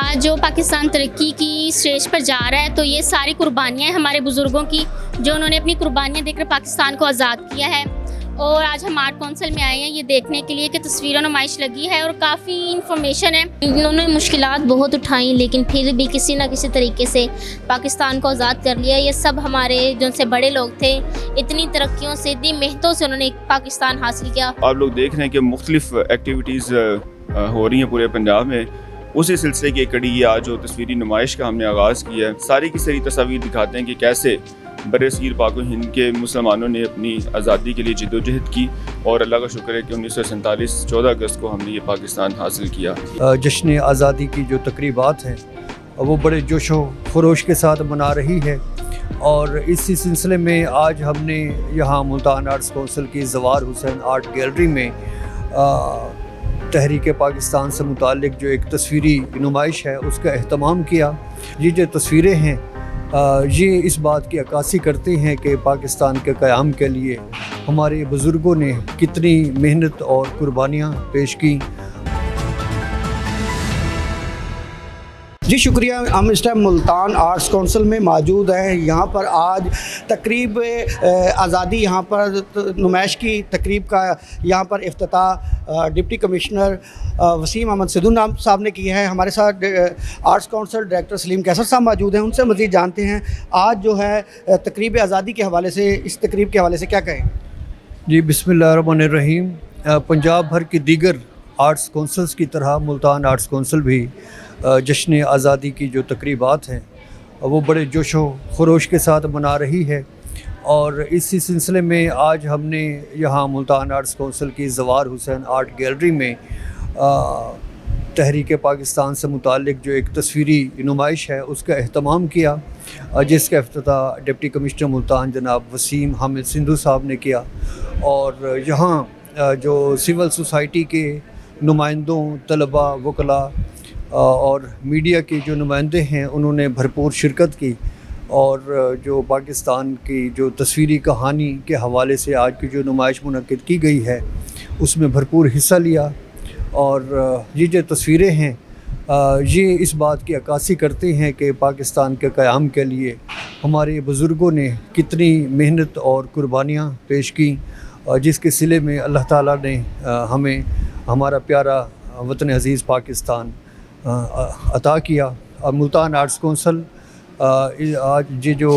आज जो पाकिस्तान तरक्की की स्टेज पर जा रहा है तो ये सारी कुर्बानियाँ हैं हमारे बुज़ुर्गों की, जो उन्होंने अपनी कुर्बानियाँ देकर पाकिस्तान को आज़ाद किया है। और आज हम आर्ट काउंसिल में आए हैं ये देखने के लिए कि तस्वीरों नुमाइश लगी है और काफ़ी इन्फॉर्मेशन है। इन्होंने मुश्किलात बहुत उठाई लेकिन फिर भी किसी न किसी तरीके से पाकिस्तान को आज़ाद कर लिया। ये सब हमारे जो से बड़े लोग थे, इतनी तरक्कियों से, इतनी मेहनतों से उन्होंने पाकिस्तान हासिल किया। आप लोग देख रहे हैं कि मुख्तलिफ एक्टिविटीज़ हो रही हैं पूरे पंजाब में। उसी सिलसिले की एक कड़ी ये आज जो तस्वीरी नुमाइश का हमने आगाज़ किया है, सारी की सारी तस्वीर दिखाते हैं कि कैसे बरसीर पाक व हिंद के मुसलमानों ने अपनी आज़ादी के लिए जद्दोजहद की और अल्लाह का शुक्र है कि 1947 14 अगस्त को हमने ये पाकिस्तान हासिल किया। जश्न आज़ादी की जो तकरीबात हैं वो बड़े जोश व खरोश के साथ मना रही है और इसी सिलसिले में आज हमने यहाँ मुल्तान आर्ट्स काउंसिल की ज़वार हुसैन आर्ट गैलरी में तहरीक पाकिस्तान से मुताल्लिक़ जो एक तस्वीरी नुमाइश है उसका एहतमाम किया। ये जो तस्वीरें हैं ये इस बात की अक्कासी करते हैं कि पाकिस्तान के क़याम के लिए हमारे बुज़ुर्गों ने कितनी मेहनत और कुर्बानियाँ पेश की। जी शुक्रिया। हम इस टाइम मुल्तान आर्ट्स काउंसिल में मौजूद हैं। यहाँ पर आज तकरीब आज़ादी, यहाँ पर नुमाइश की तकरीब का यहाँ पर इफ्तिताह डिप्टी कमिश्नर वसीम अहमद सिद्धू साहब ने किया है। हमारे साथ आर्ट्स काउंसिल डायरेक्टर सलीम कैसर साहब मौजूद हैं, उनसे मज़ीद जानते हैं आज जो है तकरीब आज़ादी के हवाले से, इस तकरीब के हवाले से क्या कहें। जी बिस्मिल्लाहिर्रहमानिर्रहीम। पंजाब भर की दीगर आर्ट्स काउंसिल्स की तरह मुल्तान आर्ट्स काउंसिल भी जश्न आज़ादी की जो तकरीबात हैं वो बड़े जोश व खरोश के साथ मना रही है और इसी सिलसिले में आज हमने यहाँ मुल्तान आर्ट्स काउंसिल की ज़वार हुसैन आर्ट गैलरी में तहरीक पाकिस्तान से मुताल्लिक़ जो एक तस्वीरी नुमाइश है उसका एहतमाम किया, जिसका इफ्तिताह डिप्टी कमिश्नर मुल्तान जनाब वसीम अहमद सिद्धू साहब ने किया। और यहाँ जो सिविल सोसाइटी के नुमाइंदों, तलबा, वकला और मीडिया के जो नुमाइंदे हैं उन्होंने भरपूर शिरकत की और जो पाकिस्तान की जो तस्वीरी कहानी के हवाले से आज की जो नुमाइश मुनक्किद की गई है उसमें भरपूर हिस्सा लिया। और ये जो तस्वीरें हैं ये इस बात की अक्कासी करते हैं कि पाकिस्तान के क़याम के लिए हमारे बुज़ुर्गों ने कितनी मेहनत और कुर्बानियाँ पेश की, जिसके सिले में अल्लाह ताला ने हमें हमारा प्यारा वतन अज़ीज़ पाकिस्तान अता किया। और मुल्तान आर्ट्स काउंसिल आज ये जो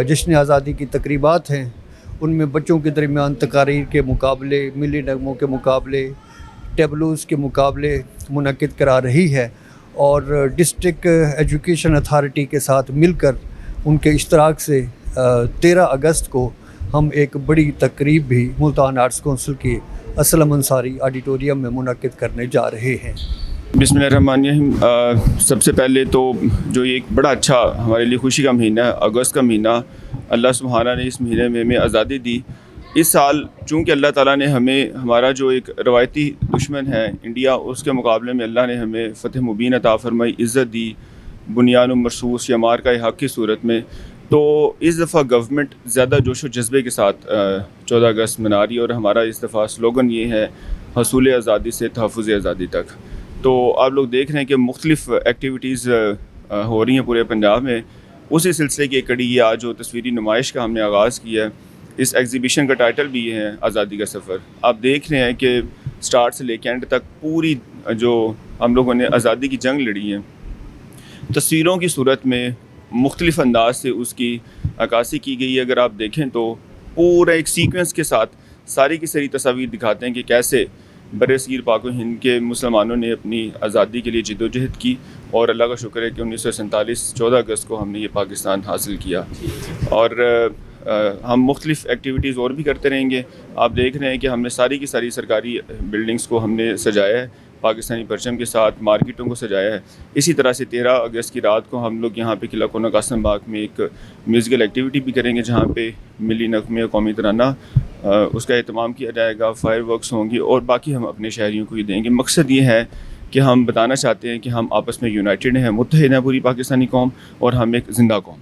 जश्न आज़ादी की तकरीबात हैं उनमें बच्चों के दरमियान तकारीर के मुकाबले, मिली नगमों के मुकाबले, टेबलोज़ के मुकाबले मुनक्किद करा रही है और डिस्ट्रिक्ट एजुकेशन अथॉरिटी के साथ मिलकर उनके इश्तराक से 13 अगस्त को हम एक बड़ी तकरीब भी मुल्तान आर्ट्स काउंसिल की असलम अंसारी ऑडिटोरियम में मुनक्किद करने जा रहे हैं। बिस्मिल्लाहिर्रहमानिर्रहीम। सबसे पहले तो जो ये एक बड़ा अच्छा हमारे लिए खुशी का महीना है, अगस्त का महीना, अल्लाह सुब्हाना ने इस महीने में हमें आज़ादी दी। इस साल चूँकि अल्लाह ताला ने हमें हमारा जो एक रवायती दुश्मन है इंडिया, उसके मुकाबले में अल्लाह ने हमें फ़तह मुबीन अता फरमाई, इज़्ज़त दी, बुनियान मरसूस या मार का हक़ की सूरत में। तो इस दफ़ा गवर्नमेंट ज़्यादा जोश व जज्बे के साथ 14 अगस्त मना रही है और हमारा इस दफ़ा स्लोगन ये है, हसूल आज़ादी से तहफ़्फ़ुज़ आज़ादी तक। तो आप लोग देख रहे हैं कि मुख्तलिफ एक्टिविटीज़ हो रही हैं पूरे पंजाब में। उसी सिलसिले की एक कड़ी ये आज जो तस्वीरी नुमाइश का हमने आगाज़ किया है। इस एग्ज़िबिशन का टाइटल भी ये है, आज़ादी का सफ़र। आप देख रहे हैं कि स्टार्ट से लेकर एंड तक पूरी जो हम लोगों ने आज़ादी की जंग लड़ी है, तस्वीरों की सूरत में मुख्तलिफ अंदाज से उसकी अक्कासी की गई है। अगर आप देखें तो पूरा एक सीक्वेंस के साथ सारी की सारी तस्वीर दिखाते हैं कि कैसे बरसीर पाक व हिंद के मुसलमानों ने अपनी आज़ादी के लिए जद्दोजहद की और अल्लाह का शुक्र है कि 1947 14 अगस्त को हमने ये पाकिस्तान हासिल किया। और हम मुख्तलिफ एक्टिविटीज़ और भी करते रहेंगे। आप देख रहे हैं कि हमने सारी की सारी सरकारी बिल्डिंग्स को हमने सजाया है, पाकिस्तानी परचम के साथ मार्केटों को सजाया है। इसी तरह से 13 अगस्त की रात को हम लोग यहाँ पे किला कोना कासिम बाग में एक म्यूज़िकल एक्टिविटी भी करेंगे जहाँ पे मिली नग़मे कौमी तराना उसका एहतमाम किया जाएगा, फायर वर्क्स होंगी और बाकी हम अपने शहरियों को ही देंगे। मकसद ये है कि हम बताना चाहते हैं कि हम आपस में यूनाइटेड हैं, मुत्तहिद हैं पूरी पाकिस्तानी कौम और हम एक ज़िंदा कौम।